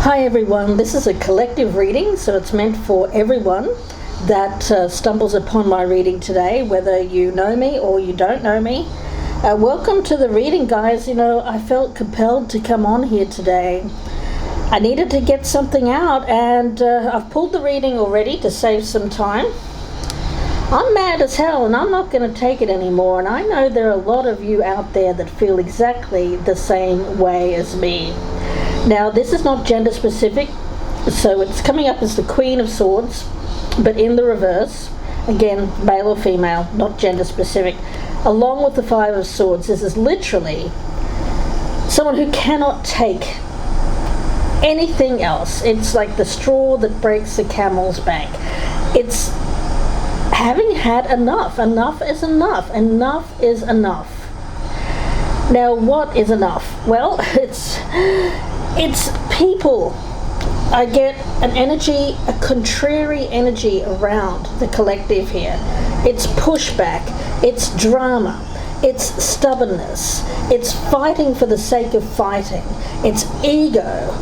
Hi everyone, this is a collective reading, so it's meant for everyone that stumbles upon my reading today, whether you know me or you don't know me. Welcome to the reading, guys. I felt compelled to come on here today. I needed to get something out, and I've pulled the reading already to save some time. I'm mad as hell, and I'm not going to take it anymore, and I know there are a lot of you out there that feel exactly the same way as me. Now, this is not gender specific, so it's coming up as the Queen of Swords, but in the reverse. Again, male or female, not gender specific. Along with the Five of Swords, this is literally someone who cannot take anything else. It's like the straw that breaks the camel's back. It's having had enough. Enough is enough. Enough is enough. Now, what is enough? Well, it's people. I get an energy, a contrary energy around the collective here. It's pushback, it's drama, it's stubbornness, it's fighting for the sake of fighting, it's ego.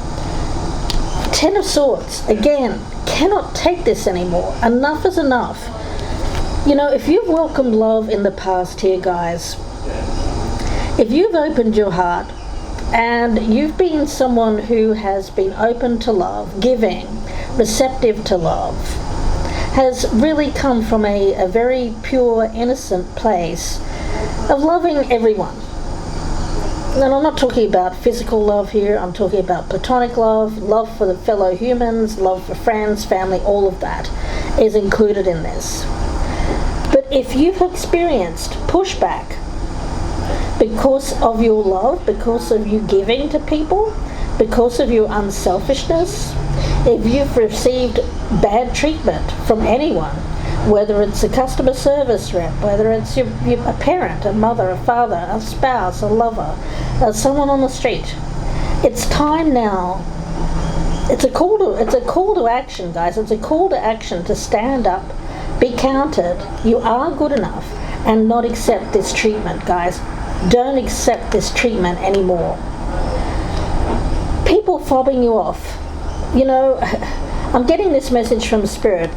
Ten of Swords, again, cannot take this anymore. Enough is enough. If you've welcomed love in the past here, guys, if you've opened your heart, and you've been someone who has been open to love, giving, receptive to love, has really come from a very pure, innocent place of loving everyone. And I'm not talking about physical love here, I'm talking about platonic love, love for the fellow humans, love for friends, family, all of that is included in this. But if you've experienced pushback, because of your love, because of you giving to people, because of your unselfishness, if you've received bad treatment from anyone, whether it's a customer service rep, whether it's a parent, a mother, a father, a spouse, a lover, someone on the street, it's time now. It's a call to action, guys. It's a call to action to stand up, be counted. You are good enough, and not accept this treatment, guys. Don't accept this treatment anymore. People fobbing you off. I'm getting this message from Spirit.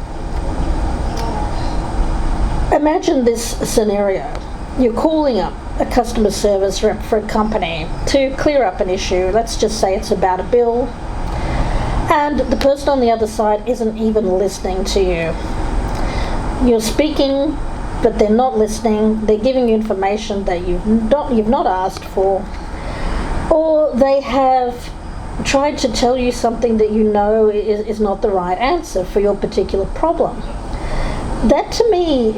Imagine this scenario. You're calling up a customer service rep for a company to clear up an issue. Let's just say it's about a bill. And the person on the other side isn't even listening to you. You're speaking, but they're not listening. They're giving you information that you've not asked for, or they have tried to tell you something that you know is not the right answer for your particular problem. That, to me,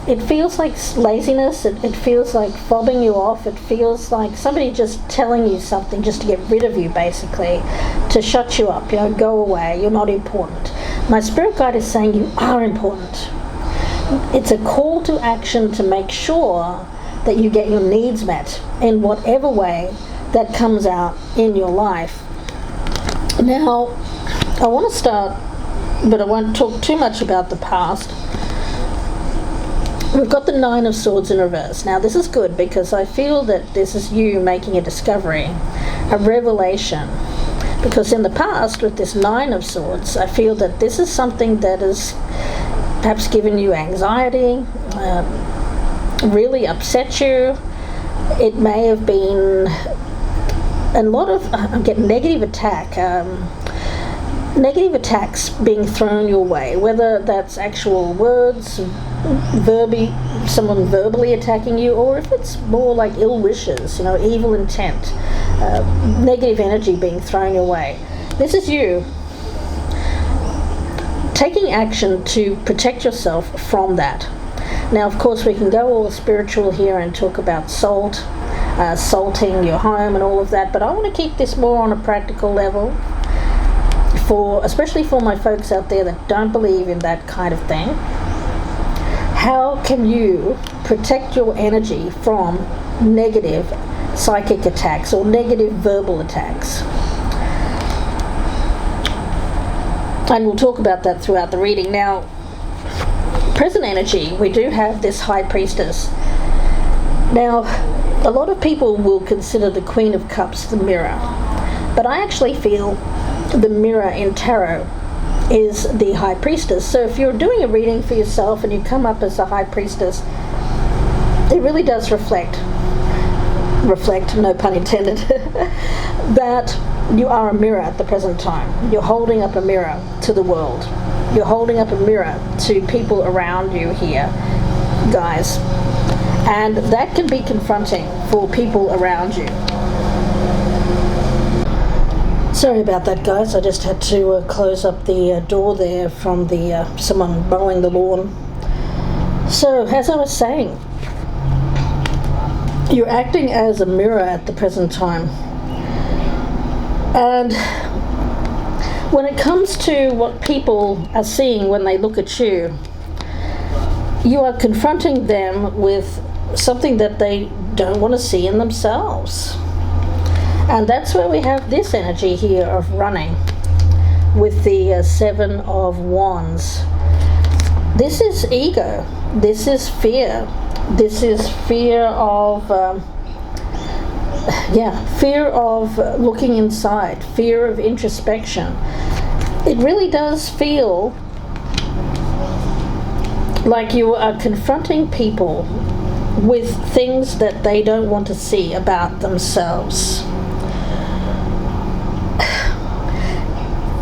it feels like laziness. It feels like fobbing you off. It feels like somebody just telling you something just to get rid of you, basically, to shut you up. Go away. You're not important. My spirit guide is saying you are important. It's a call to action to make sure that you get your needs met in whatever way that comes out in your life. Now, I want to start, but I won't talk too much about the past. We've got the Nine of Swords in reverse. Now, this is good because I feel that this is you making a discovery, a revelation. Because in the past, with this Nine of Swords, I feel that this is something that is perhaps given you anxiety, really upset you. It may have been a lot of, I'm getting negative attacks being thrown your way, whether that's actual words, someone verbally attacking you, or if it's more like ill wishes, evil intent, negative energy being thrown your way. This is you taking action to protect yourself from that. Now, of course, we can go all spiritual here and talk about salting your home and all of that, but I want to keep this more on a practical level, especially for my folks out there that don't believe in that kind of thing. How can you protect your energy from negative psychic attacks or negative verbal attacks? And we'll talk about that throughout the reading. Now, present energy, we do have this High Priestess. Now, a lot of people will consider the Queen of Cups the mirror, but I actually feel the mirror in tarot is the high priestess. So if you're doing a reading for yourself and you come up as the high priestess, it really does reflect, no pun intended, that you are a mirror at the present time. You're holding up a mirror to the world. You're holding up a mirror to people around you here, guys. And that can be confronting for people around you. Sorry about that, guys. I just had to close up the door there from someone mowing the lawn. So, as I was saying, you're acting as a mirror at the present time. And when it comes to what people are seeing when they look at you, you are confronting them with something that they don't want to see in themselves. And that's where we have this energy here of running with the Seven of Wands. This is ego. This is fear. This is fear of fear of looking inside, fear of introspection. It really does feel like you are confronting people with things that they don't want to see about themselves.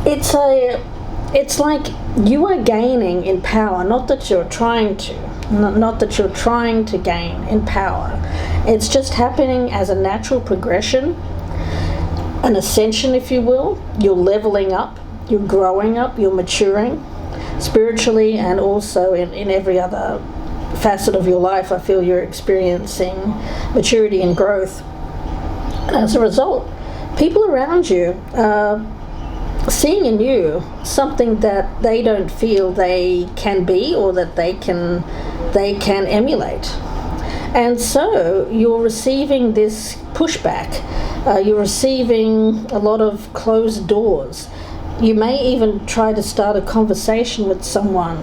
It's like you are gaining in power, not that you're trying to gain in power. It's just happening as a natural progression, an ascension, if you will. You're leveling up, you're growing up, you're maturing spiritually, and also in every other facet of your life. I feel you're experiencing maturity and growth. And as a result, people around you are seeing in you something that they don't feel they can be or that they can emulate. And so you're receiving this pushback. You're receiving a lot of closed doors. You may even try to start a conversation with someone,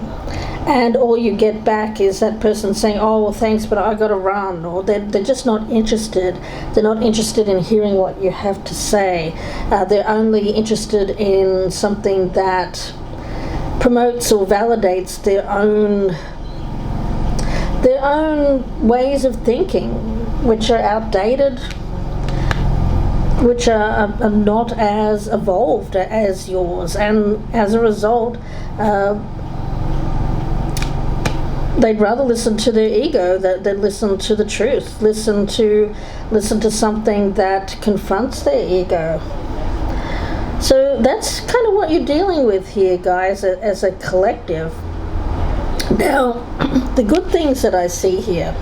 and all you get back is that person saying, "Oh, well, thanks, but I got to run," or they're just not interested. They're not interested in hearing what you have to say. They're only interested in something that promotes or validates their own ways of thinking, which are outdated, which are not as evolved as yours, and as a result, they'd rather listen to their ego than listen to the truth, listen to something that confronts their ego. So that's kind of what you're dealing with here, guys, as a collective. Now, the good things that I see here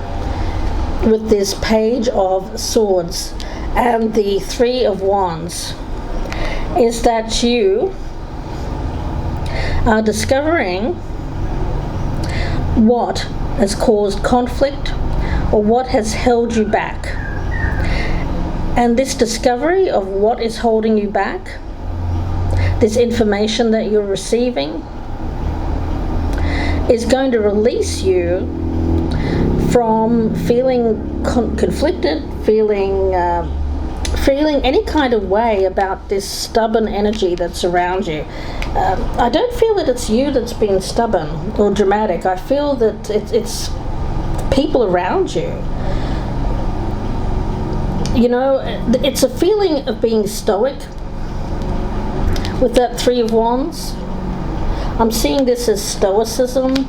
with this Page of Swords and the Three of Wands is that you are discovering what has caused conflict or what has held you back. And this discovery of what is holding you back, this information that you're receiving, is going to release you from feeling conflicted, feeling any kind of way about this stubborn energy that's around you. I don't feel that it's you that's being stubborn or dramatic. I feel that it's people around you. You know, it's a feeling of being stoic with that Three of Wands. I'm seeing this as stoicism.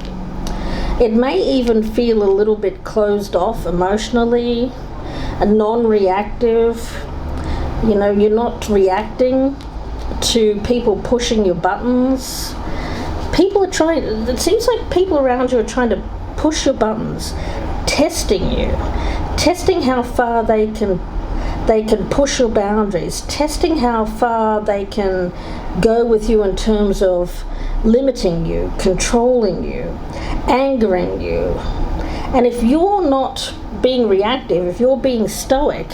It may even feel a little bit closed off emotionally, and non-reactive. You know, you're not reacting to people pushing your buttons. It seems like people around you are trying to push your buttons, testing you, testing how far they can push your boundaries, testing how far they can go with you in terms of limiting you, controlling you, angering you. And if you're not being reactive, if you're being stoic,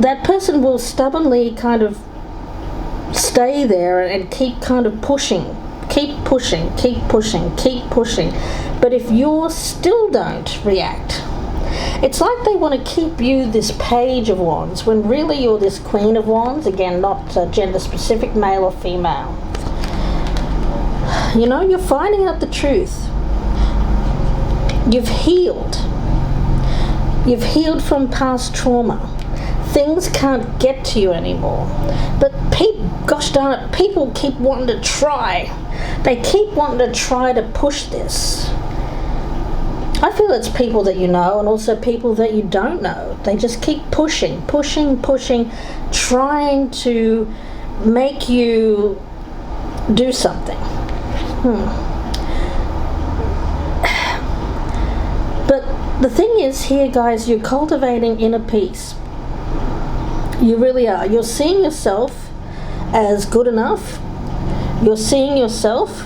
that person will stubbornly kind of stay there and keep kind of pushing, keep pushing, keep pushing, keep pushing. But if you still don't react, It's like they want to keep you this Page of Wands when really you're this Queen of Wands. Again, not gender specific, male or female. You know, you're finding out the truth. You've healed. You've healed from past trauma. Things can't get to you anymore. But gosh darn it, people keep wanting to try. They keep wanting to try to push this. I feel it's people that you know and also people that you don't know. They just keep pushing, trying to make you do something. But the thing is here, guys, you're cultivating inner peace. You really are. You're seeing yourself as good enough. You're seeing yourself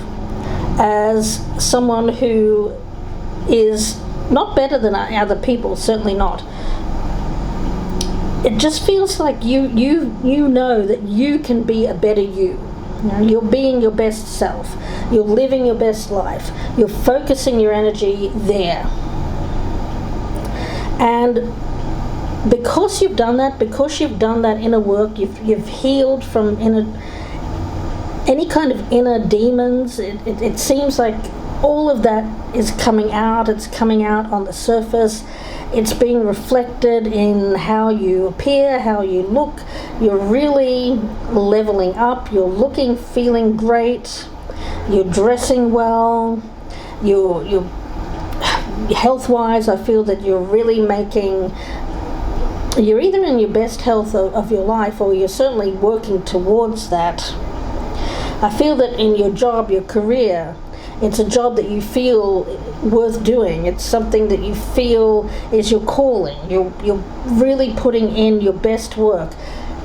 as someone who is not better than other people, certainly not. It just feels like you know that you can be a better you. You know, you're being your best self. You're living your best life. You're focusing your energy there. And because you've done that, inner work, you've healed from any kind of inner demons. It seems like all of that is coming out. It's coming out on the surface. It's being reflected in how you appear, how you look. You're really leveling up. You're looking, feeling great. You're dressing well. You're health-wise, I feel that you're really making... You're either in your best health of your life, or you're certainly working towards that. I feel that in your job, your career, it's a job that you feel worth doing. It's something that you feel is your calling. You're really putting in your best work.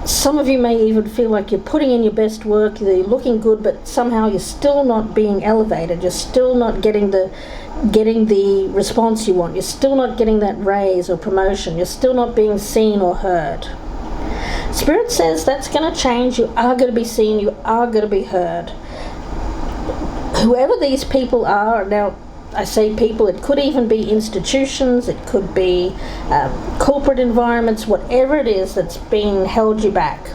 Some of you may even feel like you're putting in your best work, you're looking good, but somehow you're still not being elevated. You're still not getting the response you want. You're still not getting that raise or promotion. You're still not being seen or heard. Spirit says that's going to change. You are going to be seen. You are going to be heard. Whoever these people are, now I say people, it could even be institutions, it could be corporate environments, whatever it is that's been held you back.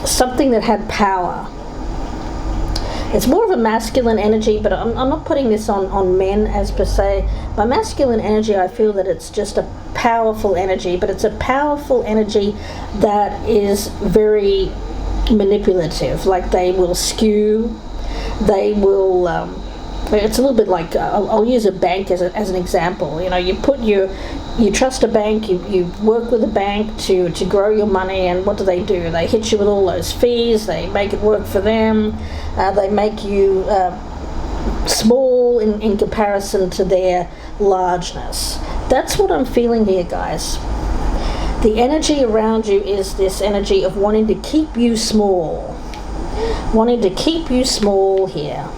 Something that had power. It's more of a masculine energy, but I'm not putting this on men as per se. By masculine energy, I feel that it's just a powerful energy, but it's a powerful energy that is very manipulative. Like they will skew, they will... it's a little bit like, I'll use a bank as an example. You know, you trust a bank, you work with a bank to grow your money, and what do? They hit you with all those fees, they make it work for them, they make you small in comparison to their largeness. That's what I'm feeling here, guys. The energy around you is this energy of wanting to keep you small. Wanting to keep you small here.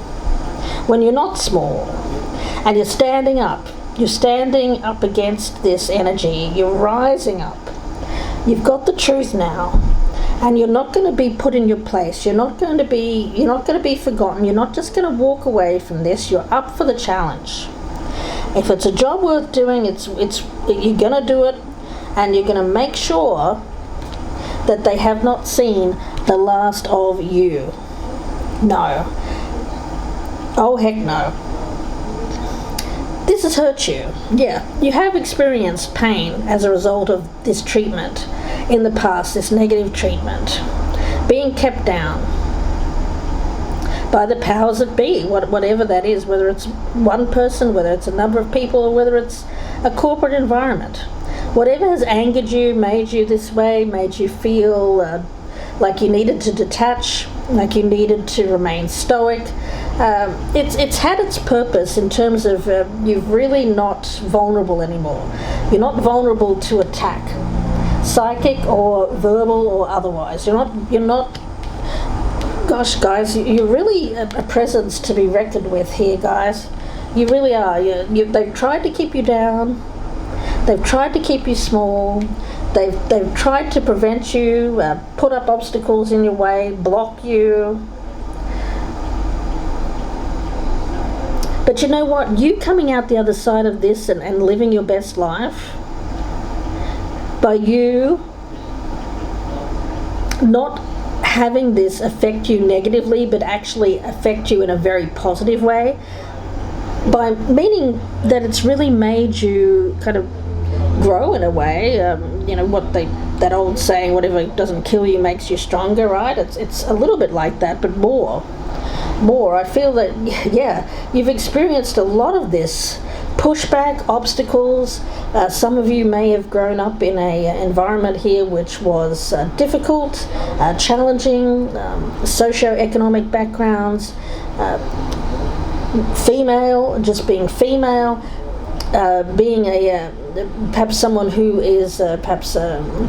When you're not small, and you're standing up against this energy, you're rising up, you've got the truth now, and you're not going to be put in your place, you're not going to be forgotten, you're not just going to walk away from this, you're up for the challenge. If it's a job worth doing, you're going to do it, and you're going to make sure that they have not seen the last of you. No. Oh, heck no. This has hurt you. Yeah, you have experienced pain as a result of this treatment in the past, this negative treatment. Being kept down by the powers that be, whatever that is, whether it's one person, whether it's a number of people, or whether it's a corporate environment. Whatever has angered you, made you this way, made you feel like you needed to detach, like you needed to remain stoic. It's had its purpose in terms of you're really not vulnerable anymore. You're not vulnerable to attack, psychic or verbal or otherwise. You're not. Gosh, guys, you're really a presence to be reckoned with here, guys. You really are. They've tried to keep you down. They've tried to keep you small. They've tried to prevent you, put up obstacles in your way, block you. But you know what? You coming out the other side of this and living your best life, by you not having this affect you negatively but actually affect you in a very positive way, by meaning that it's really made you kind of grow in a way. You know what that old saying, whatever doesn't kill you makes you stronger, right? It's a little bit like that, but more. I feel that, yeah, you've experienced a lot of this pushback, obstacles. Some of you may have grown up in a environment here which was difficult, challenging, socio-economic backgrounds, female, just being female, being a perhaps someone who is perhaps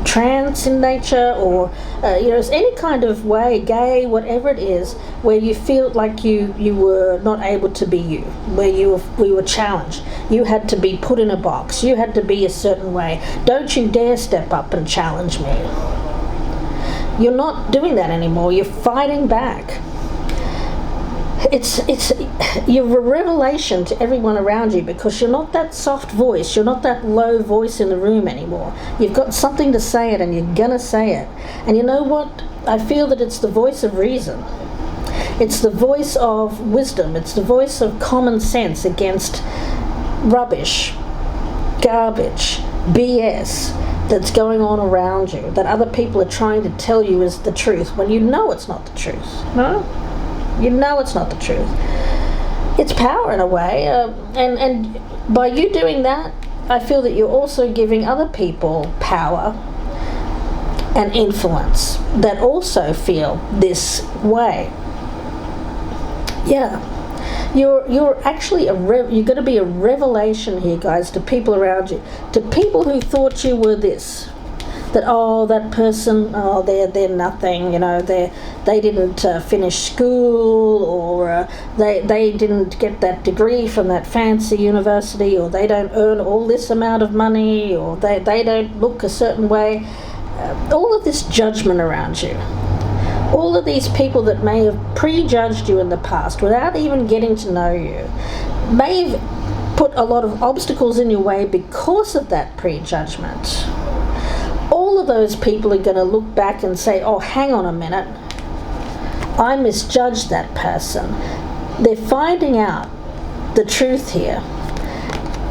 trans in nature, or any kind of way, gay, whatever it is, where you feel like you were not able to be you, where we were challenged. You had to be put in a box. You had to be a certain way. Don't you dare step up and challenge me. You're not doing that anymore. You're fighting back. You're a revelation to everyone around you, because you're not that soft voice, you're not that low voice in the room anymore. You've got something to say it, and you're gonna say it. And you know what? I feel that it's the voice of reason. It's the voice of wisdom. It's the voice of common sense against rubbish, garbage, BS that's going on around you, that other people are trying to tell you is the truth, when you know it's not the truth. No? You know it's not the truth. It's power in a way, and by you doing that, I feel that you're also giving other people power and influence that also feel this way. Yeah, you're actually you're going to be a revelation here, guys, to people around you, to people who thought you were this. That, oh, that person, oh, they're nothing, they didn't finish school, or they didn't get that degree from that fancy university, or they don't earn all this amount of money, or they don't look a certain way. All of this judgment around you, all of these people that may have prejudged you in the past without even getting to know you, may have put a lot of obstacles in your way because of that prejudgment. All of those people are going to look back and say, oh, hang on a minute, I misjudged that person. They're finding out the truth here.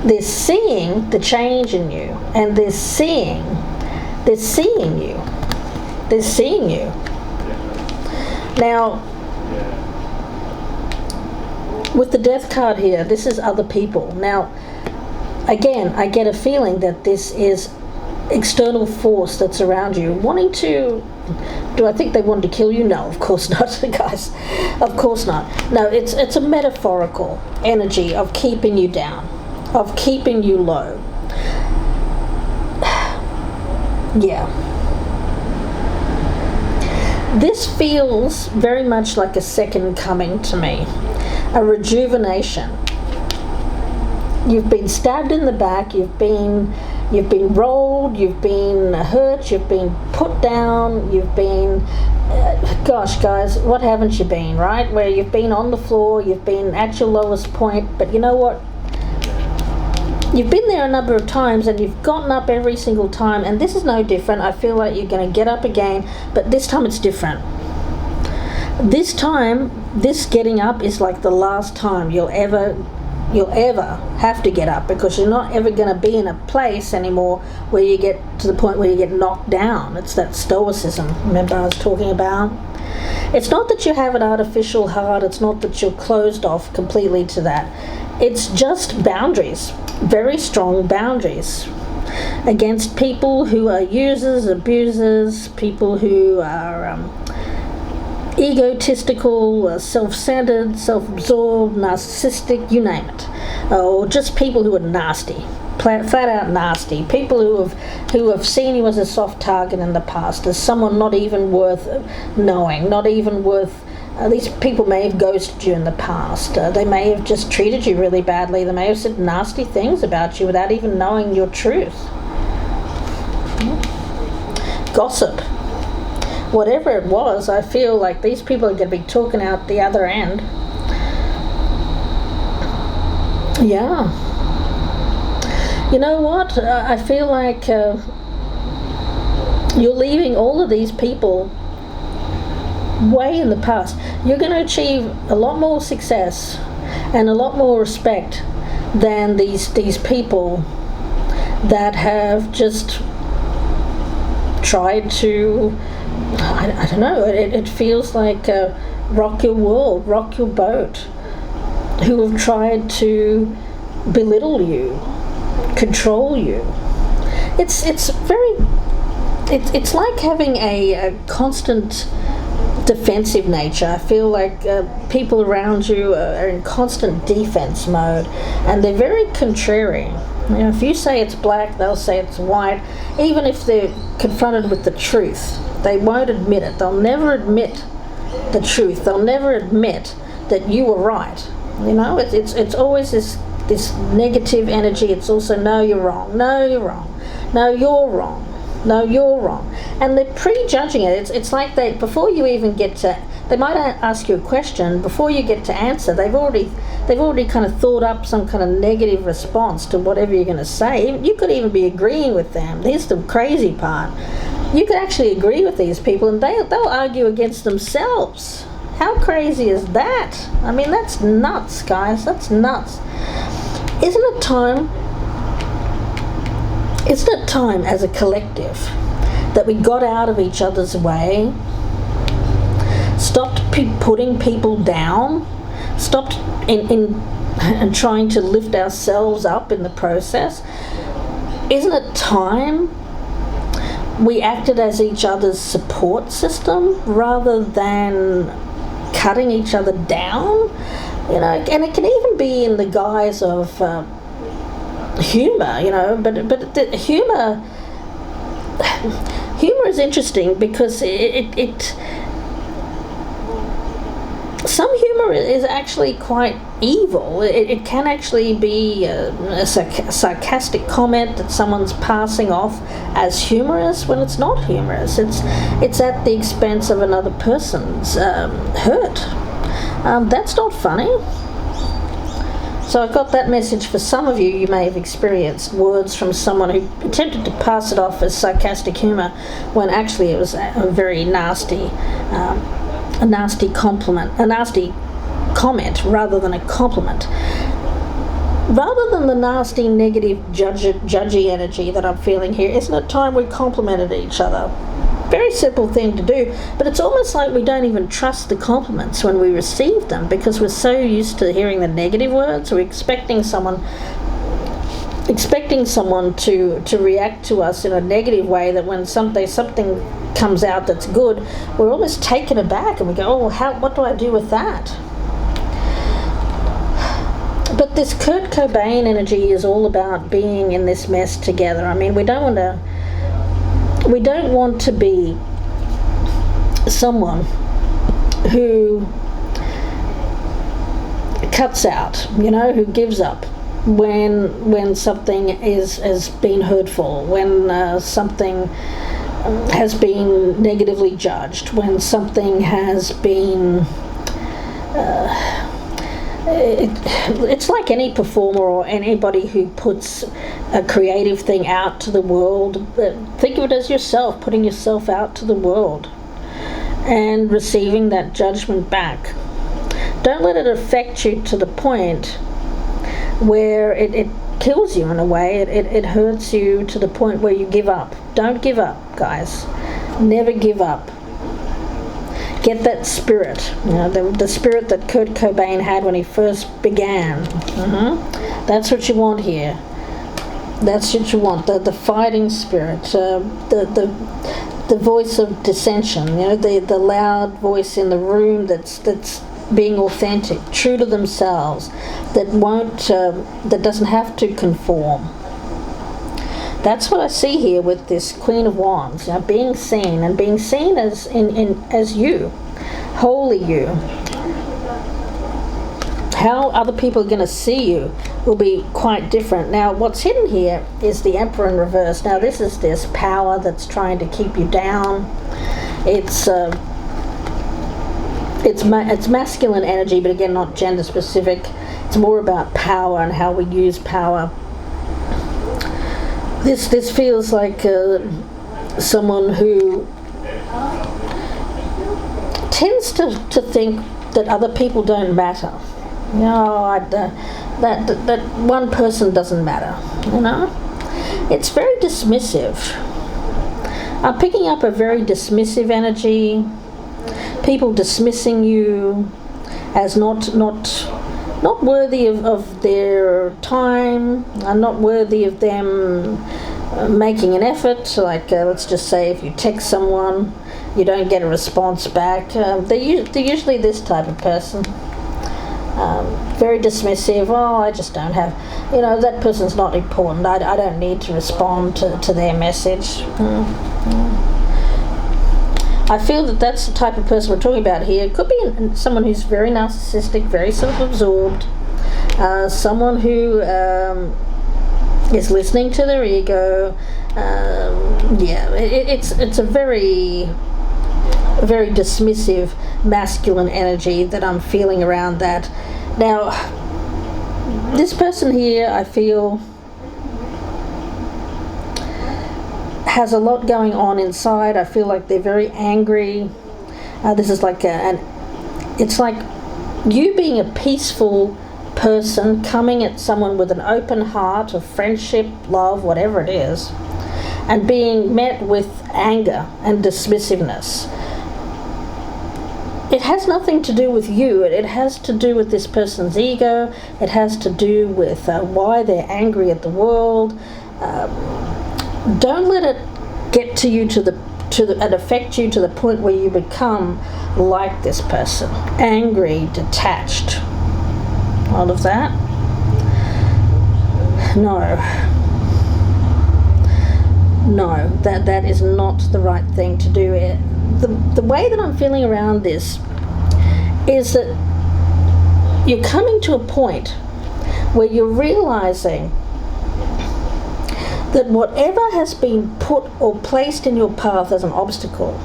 They're seeing the change in you, and they're seeing you. They're seeing you. Now, with the death card here, this is other people. Now, again, I get a feeling that this is external force that's around you wanting to, do I think they wanted to kill you? No, of course not, guys. Of course not. No, it's a metaphorical energy of keeping you down, of keeping you low. Yeah. This feels very much like a second coming to me, a rejuvenation. You've been stabbed in the back, you've been rolled, you've been hurt, you've been put down, you've been, gosh guys, what haven't you been, right? Where you've been on the floor, you've been at your lowest point, but you know what? You've been there a number of times, and you've gotten up every single time, and this is no different. I feel like you're going to get up again, but this time it's different. This time, this getting up is like the last time you'll ever have to get up, because you're not ever going to be in a place anymore where you get to the point where you get knocked down. It's that stoicism, remember I was talking about? It's not that you have an artificial heart, it's not that you're closed off completely to that. It's just boundaries, very strong boundaries against people who are users, abusers, people who are egotistical, self-centered, self-absorbed, narcissistic, you name it. Or just people who are nasty, flat out nasty. People who have seen you as a soft target in the past, as someone not even worth knowing, not even worth. These people may have ghosted you in the past. They may have just treated you really badly. They may have said nasty things about you without even knowing your truth. Gossip. Whatever it was, I feel like these people are going to be talking out the other end. Yeah. You know what? I feel like you're leaving all of these people way in the past. You're going to achieve a lot more success and a lot more respect than these people that have just tried to, I don't know, it feels like rock your world, rock your boat, who have tried to belittle you, control you. It's like having a constant defensive nature. I feel like people around you are in constant defense mode, and they're very contrary. You know, if you say it's black, they'll say it's white. Even if they're confronted with the truth, they won't admit it. They'll never admit the truth. They'll never admit that you were right. You know, it's always this negative energy. It's also, no, you're wrong. No, you're wrong. No, you're wrong. No, you're wrong. And they're prejudging it. It's like before you even get to, they might ask you a question, before you get to answer, they've already kind of thought up some kind of negative response to whatever you're going to say. You could even be agreeing with them. Here's the crazy part. You could actually agree with these people, and they'll argue against themselves. How crazy is that? I mean, that's nuts, guys. That's nuts. Isn't it time as a collective that we got out of each other's way, stopped putting people down, stopped in trying to lift ourselves up in the process? Isn't it time we acted as each other's support system rather than cutting each other down? You know, and it can even be in the guise of humor, you know, but the humor is interesting because it some humor is actually quite evil. It can actually be a sarcastic comment that someone's passing off as humorous when it's not humorous. It's at the expense of another person's hurt. That's not funny. So I got that message for some of you. You may have experienced words from someone who attempted to pass it off as sarcastic humor when actually it was a very nasty compliment, a nasty comment rather than a compliment. Rather than the nasty, negative, judgy energy that I'm feeling here, isn't it time we complimented each other? Very simple thing to do, but it's almost like we don't even trust the compliments when we receive them because we're so used to hearing the negative words. We're expecting someone to react to us in a negative way, that when something comes out that's good, we're almost taken aback and we go, oh, what do I do with that? But this Kurt Cobain energy is all about being in this mess together. I mean, we don't want to be someone who cuts out, you know, who gives up when something has been hurtful, when something has been negatively judged, when something has been it's like any performer or anybody who puts a creative thing out to the world. Think of it as yourself, putting yourself out to the world and receiving that judgment back. Don't let it affect you to the point where it kills you in a way. It hurts you to the point where you give up. Don't give up, guys. Never give up. Get that spirit, you know, the spirit that Kurt Cobain had when he first began. That's what you want here. That's what you want. The fighting spirit, the voice of dissension. You know, the loud voice in the room that's being authentic, true to themselves, that doesn't have to conform. That's what I see here with this Queen of Wands. Now, being seen as as you, wholly you. How other people are going to see you will be quite different. Now, what's hidden here is the Emperor in reverse. Now, this is this power that's trying to keep you down. It's masculine energy, but again, not gender specific. It's more about power and how we use power. This feels like someone who tends to think that other people don't matter. You know, that one person doesn't matter, you know? It's very dismissive. I'm picking up a very dismissive energy. People dismissing you as not worthy of their time, and not worthy of them making an effort. Like, let's just say if you text someone, you don't get a response back. They're usually this type of person. Very dismissive. Oh, I just don't have, you know, that person's not important. I don't need to respond to their message. I feel that that's the type of person we're talking about here. It could be someone who's very narcissistic, very self-absorbed, someone who is listening to their ego. It's a very dismissive masculine energy that I'm feeling around that. Now, this person here, I feel, has a lot going on inside. I feel like they're very angry. This is like it's like you being a peaceful person coming at someone with an open heart of friendship, love, whatever it is, and being met with anger and dismissiveness. It has nothing to do with you. It has to do with this person's ego. It has to do with why they're angry at the world. Don't let it get to you and affect you to the point where you become like this person, angry, detached. All of that. No, that is not the right thing to do. The way that I'm feeling around this is that you're coming to a point where you're realizing that whatever has been put or placed in your path as an obstacle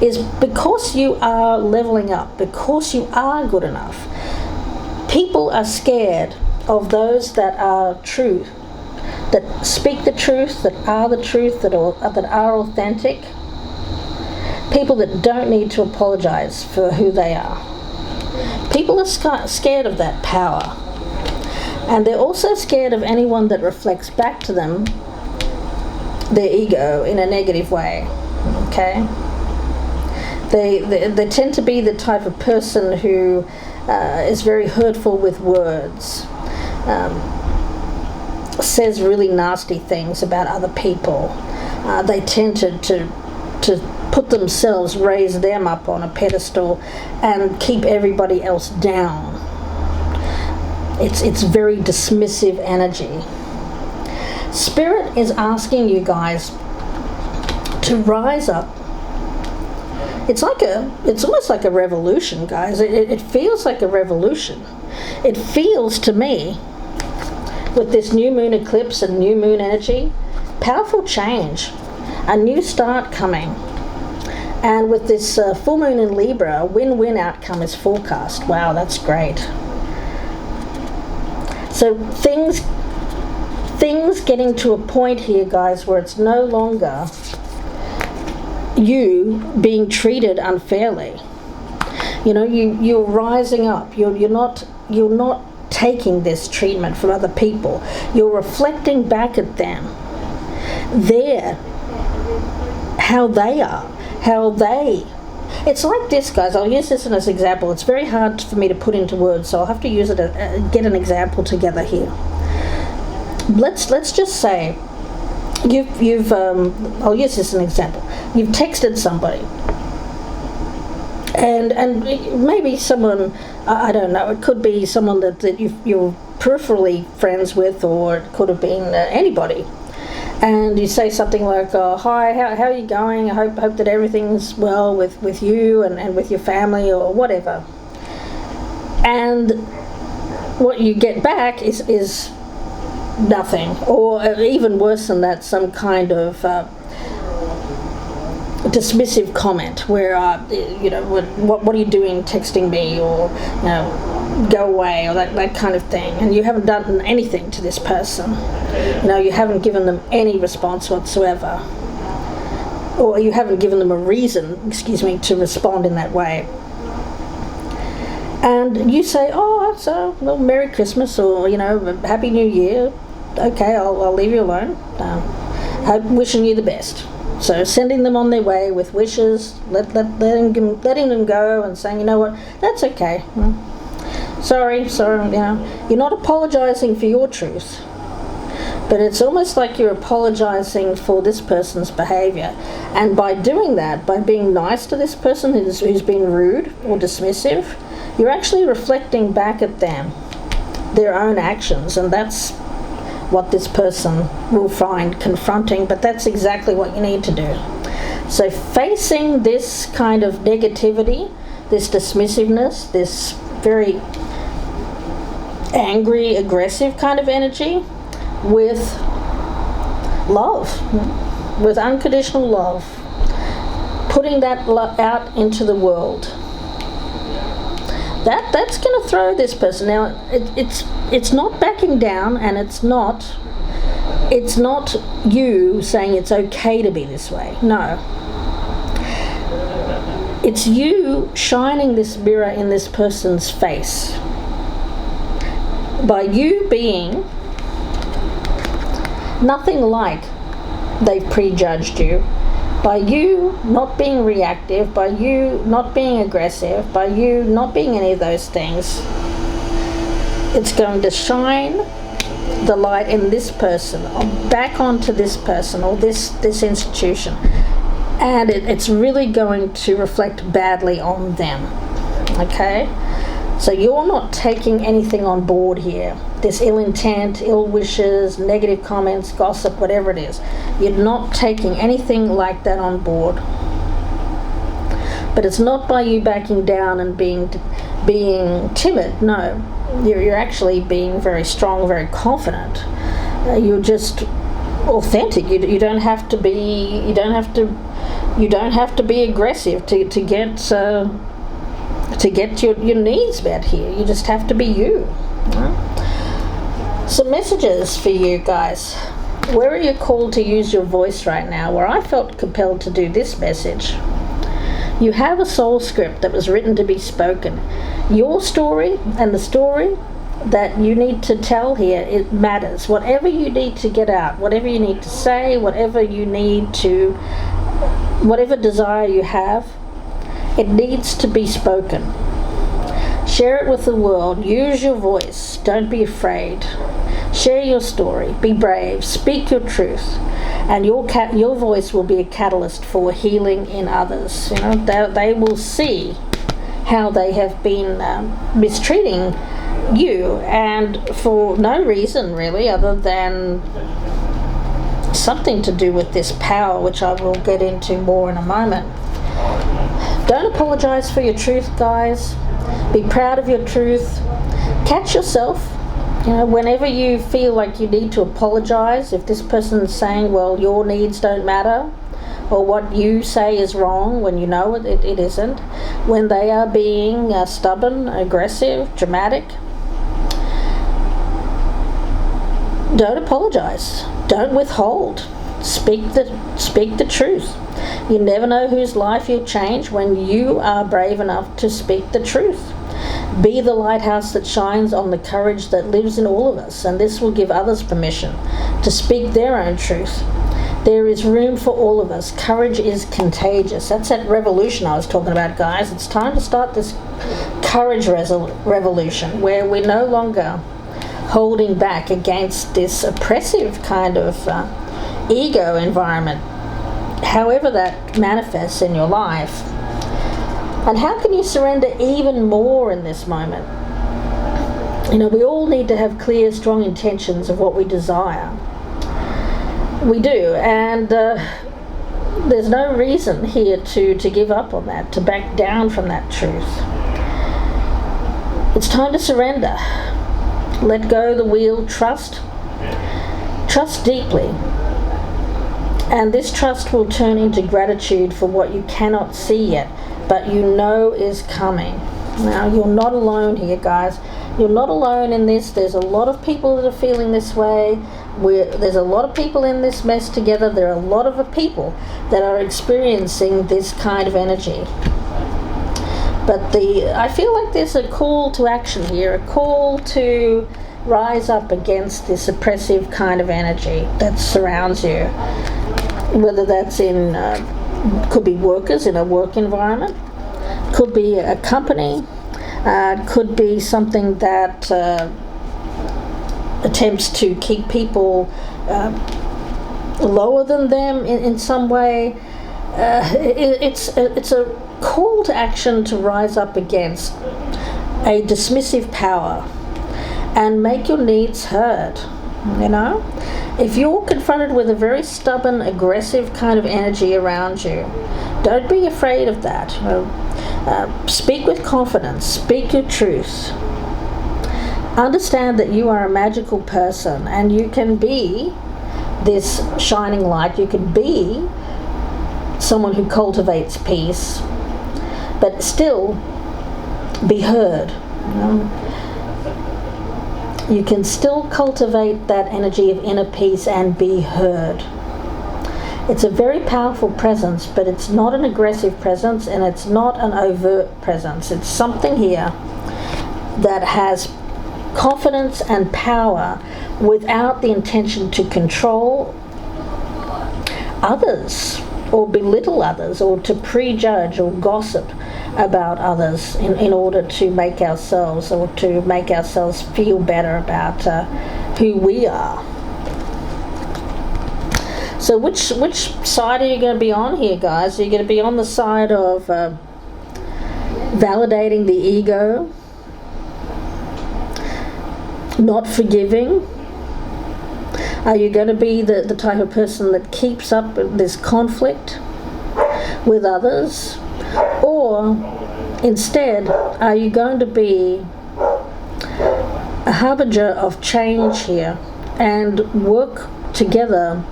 is because you are leveling up, because you are good enough. People are scared of those that are true, that speak the truth, that are the truth, that are authentic. People that don't need to apologize for who they are. People are scared of that power. And they're also scared of anyone that reflects back to them their ego in a negative way. Okay? They tend to be the type of person who is very hurtful with words, says really nasty things about other people. They tend to put themselves, raise them up on a pedestal and keep everybody else down. It's very dismissive energy. Spirit is asking you guys to rise up. It's almost like a revolution, guys. It feels like a revolution. It feels to me, with this new moon eclipse and new moon energy, powerful change, a new start coming. And with this full moon in Libra, a win-win outcome is forecast. Wow, that's great. So things getting to a point here, guys, where it's no longer you being treated unfairly. You know, you're rising up. You're not taking this treatment from other people. You're reflecting back at them. How they are. It's like this, guys. I'll use this as an example. It's very hard for me to put into words, so I'll have to use it. Get an example together here. Let's just say you've I'll use this as an example. You've texted somebody, and maybe someone, I don't know. It could be someone that you're peripherally friends with, or it could have been anybody. And you say something like, hi, how are you going? I hope that everything's well with you and with your family or whatever. And what you get back is nothing, or even worse than that, some kind of dismissive comment where, what are you doing texting me? Or, go away, or that kind of thing, and you haven't done anything to this person. You haven't given them any response whatsoever, or you haven't given them a reason, to respond in that way. And you say, oh, so, well, Merry Christmas, or, Happy New Year. Okay, I'll leave you alone. Wishing you the best. So sending them on their way with wishes, letting them go, and saying, you know what, that's okay. Sorry, you're not apologising for your truth, but it's almost like you're apologising for this person's behaviour. And by doing that, by being nice to this person who's been rude or dismissive, you're actually reflecting back at them their own actions, and that's what this person will find confronting, but that's exactly what you need to do. So facing this kind of negativity, this dismissiveness, this very angry, aggressive kind of energy, with love, with unconditional love, putting that out into the world. That's going to throw this person. Now, it's not backing down, and it's not you saying it's okay to be this way. No. It's you shining this mirror in this person's face. By you being nothing like they've prejudged you, by you not being reactive, by you not being aggressive, by you not being any of those things, it's going to shine the light in this person, back onto this person or this institution, and it's really going to reflect badly on them. Okay? So you're not taking anything on board here. This ill intent, ill wishes, negative comments, gossip, whatever it is. You're not taking anything like that on board. But it's not by you backing down and being timid. No, you're actually being very strong, very confident. You're just authentic. You don't have to be. You don't have to be aggressive to get your needs met here. You just have to be you. Some messages for you guys. Where are you called to use your voice right now? Where I felt compelled to do this message. You have a soul script that was written to be spoken. Your story and the story that you need to tell here, it matters. Whatever you need to get out, whatever you need to say, whatever desire you have, it needs to be spoken. Share it with the world. Use your voice. Don't be afraid. Share your story. Be brave. Speak your truth. And your voice will be a catalyst for healing in others. They will see how they have been mistreating you, and for no reason really other than something to do with this power, which I will get into more in a moment. Don't apologize for your truth, guys. Be proud of your truth. Catch yourself. Whenever you feel like you need to apologize, if this person is saying, well, your needs don't matter, or what you say is wrong when you know it isn't, when they are being stubborn, aggressive, dramatic, don't apologize. Don't withhold. Speak the truth. You never know whose life you'll change when you are brave enough to speak the truth. Be the lighthouse that shines on the courage that lives in all of us, and this will give others permission to speak their own truth. There is room for all of us. Courage is contagious. That's that revolution I was talking about, guys. It's time to start this courage revolution where we're no longer holding back against this oppressive kind of ego environment, however that manifests in your life. And how can you surrender even more in this moment? We all need to have clear, strong intentions of what we desire. We do, and there's no reason here to give up on that, to back down from that truth. It's time to surrender. Let go of the wheel. Trust deeply. And this trust will turn into gratitude for what you cannot see yet, but you know is coming. Now, you're not alone here, guys. You're not alone in this. There's a lot of people that are feeling this way. There's a lot of people in this mess together. There are a lot of people that are experiencing this kind of energy. But I feel like there's a call to action here, a call to rise up against this oppressive kind of energy that surrounds you. Whether that's could be workers in a work environment, could be a company, could be something that attempts to keep people lower than them in some way. It's a call to action to rise up against a dismissive power and make your needs heard. You know, if you're confronted with a very stubborn, aggressive kind of energy around you, don't be afraid of that. You know, speak with confidence, speak your truth. Understand that you are a magical person and you can be this shining light. You can be someone who cultivates peace, but still be heard. You know? You can still cultivate that energy of inner peace and be heard. It's a very powerful presence, but it's not an aggressive presence and it's not an overt presence. It's something here that has confidence and power without the intention to control others or belittle others or to prejudge or gossip about others in order to make ourselves feel better about who we are. So which side are you going to be on here, guys? Are you going to be on the side of validating the ego, not forgiving? Are you going to be the type of person that keeps up this conflict with others? Or instead, are you going to be a harbinger of change here and work together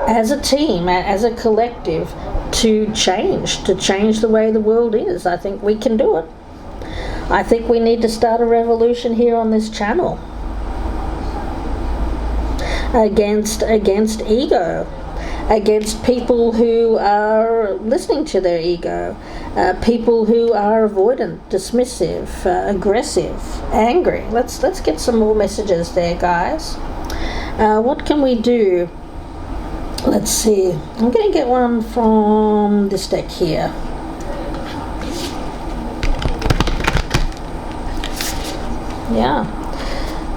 as a team, as a collective, to change the way the world is? I think we can do it. I think we need to start a revolution here on this channel against ego, against people who are listening to their ego, people who are avoidant, dismissive, aggressive, angry. Let's get some more messages there, guys. What can we do? Let's see. I'm going to get one from this deck here.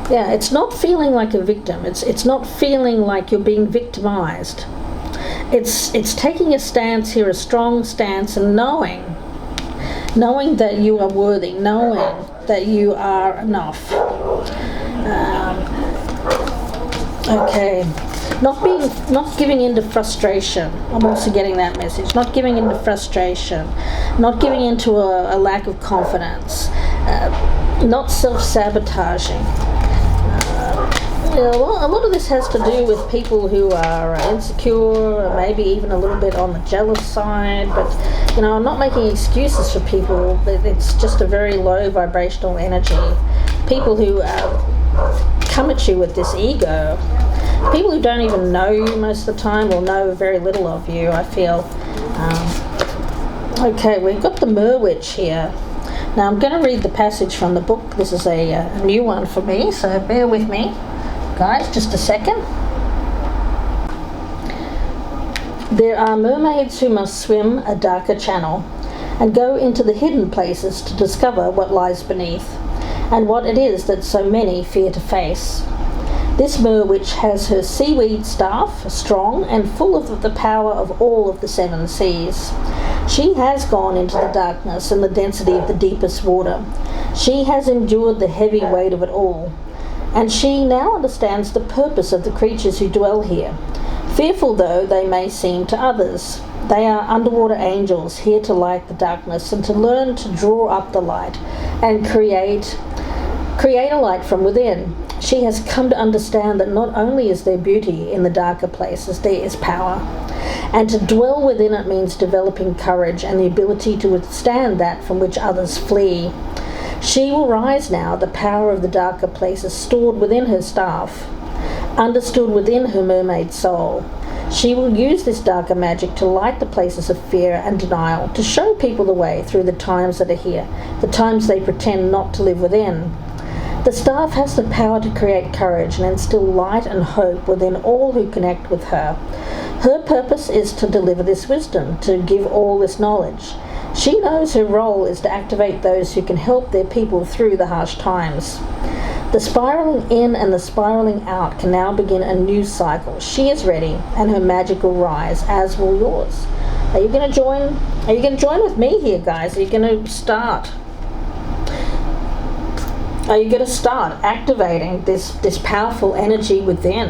Yeah, it's not feeling like a victim. It's not feeling like you're being victimized. It's taking a stance here, a strong stance, and knowing that you are worthy, knowing that you are enough. Okay, not giving in to frustration. I'm also getting that message. Not giving in to frustration, not giving into a lack of confidence, not self-sabotaging. A lot of this has to do with people who are insecure, or maybe even a little bit on the jealous side, but I'm not making excuses for people. It's just a very low vibrational energy. People who come at you with this ego, people who don't even know you most of the time or know very little of you, I feel. Okay, we've got the Merwitch here. Now I'm going to read the passage from the book. This is a new one for me, so bear with me. Guys, just a second. There are mermaids who must swim a darker channel and go into the hidden places to discover what lies beneath and what it is that so many fear to face. This merwitch has her seaweed staff, strong and full of the power of all of the seven seas. She has gone into the darkness and the density of the deepest water. She has endured the heavy weight of it all. And she now understands the purpose of the creatures who dwell here. Fearful though they may seem to others, they are underwater angels here to light the darkness and to learn to draw up the light and create a light from within. She has come to understand that not only is there beauty in the darker places, there is power. And to dwell within it means developing courage and the ability to withstand that from which others flee. She will rise now, the power of the darker places stored within her staff, understood within her mermaid soul. She will use this darker magic to light the places of fear and denial, to show people the way through the times that are here, the times they pretend not to live within. The staff has the power to create courage and instill light and hope within all who connect with her. Her purpose is to deliver this wisdom, to give all this knowledge. She knows her role is to activate those who can help their people through the harsh times. The spiraling in and the spiraling out can now begin a new cycle. She is ready, and her magic will rise, as will yours. Are you going to join? Are you going to join with me here, guys? Are you going to start? Are you going to start activating this powerful energy within?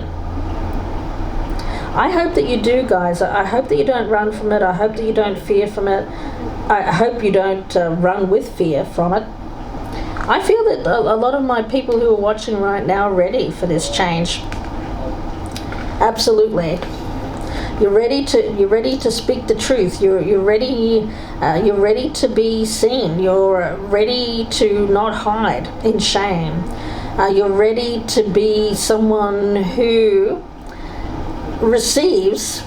I hope that you do, guys. I hope that you don't run from it. I hope that you don't fear from it. I hope you don't run with fear from it. I feel that a lot of my people who are watching right now are ready for this change. Absolutely. You're ready to speak the truth. You're ready to be seen. You're ready to not hide in shame. You're ready to be someone who receives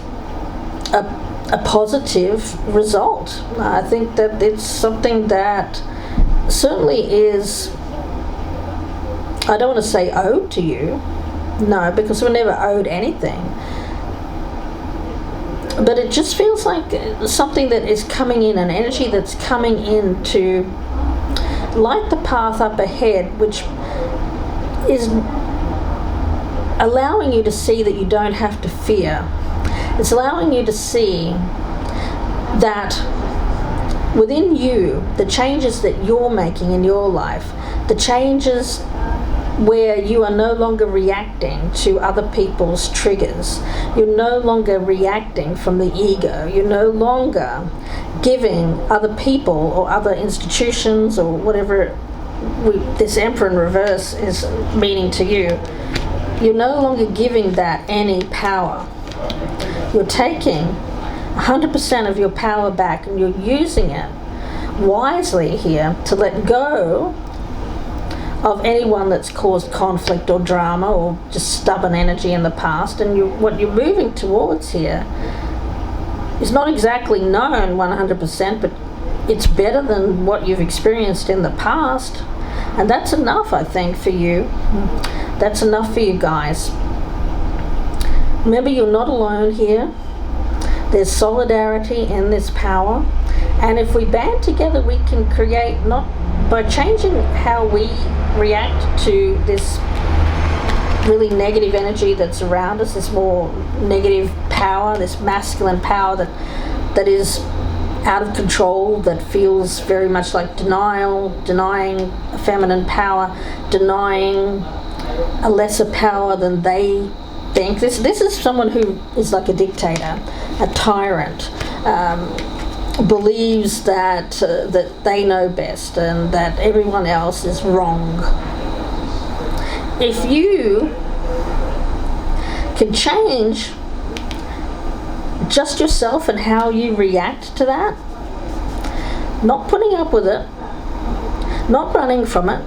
a positive result. I think that it's something that certainly is, I don't want to say owed to you, no, because we're never owed anything, but it just feels like something that is coming in, an energy that's coming in to light the path up ahead, which is allowing you to see that you don't have to fear. It's allowing you to see that within you, the changes that you're making in your life, the changes where you are no longer reacting to other people's triggers, you're no longer reacting from the ego, you're no longer giving other people or other institutions or whatever this Emperor in reverse is meaning to you, you're no longer giving that any power. You're taking 100% of your power back and you're using it wisely here to let go of anyone that's caused conflict or drama or just stubborn energy in the past. And what you're moving towards here is not exactly known 100%, but it's better than what you've experienced in the past. And that's enough, I think, for you. That's enough for you guys. Remember, you're not alone here. There's solidarity in this power. And if we band together, we can create, not by changing how we react to this really negative energy that's around us, this more negative power, this masculine power that is out of control, that feels very much like denial, denying a feminine power, denying a lesser power than they think. This is someone who is like a dictator, a tyrant, believes that they know best and that everyone else is wrong. If you can change just yourself and how you react to that, not putting up with it, not running from it,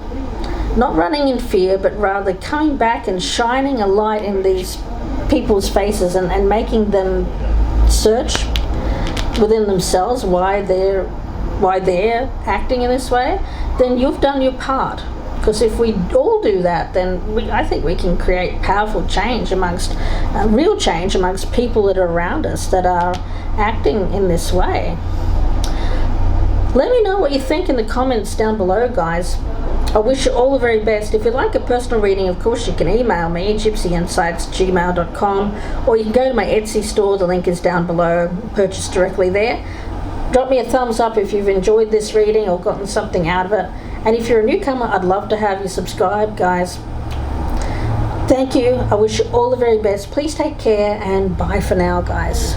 not running in fear, but rather coming back and shining a light in these people's faces and making them search within themselves why they're acting in this way, then you've done your part. Because if we all do that, then I think we can create powerful change amongst, real change amongst people that are around us that are acting in this way. Let me know what you think in the comments down below, guys. I wish you all the very best. If you'd like a personal reading, of course, you can email me, gypsyinsights@gmail.com, or you can go to my Etsy store. The link is down below. Purchase directly there. Drop me a thumbs up if you've enjoyed this reading or gotten something out of it. And if you're a newcomer, I'd love to have you subscribe, guys. Thank you. I wish you all the very best. Please take care, and bye for now, guys.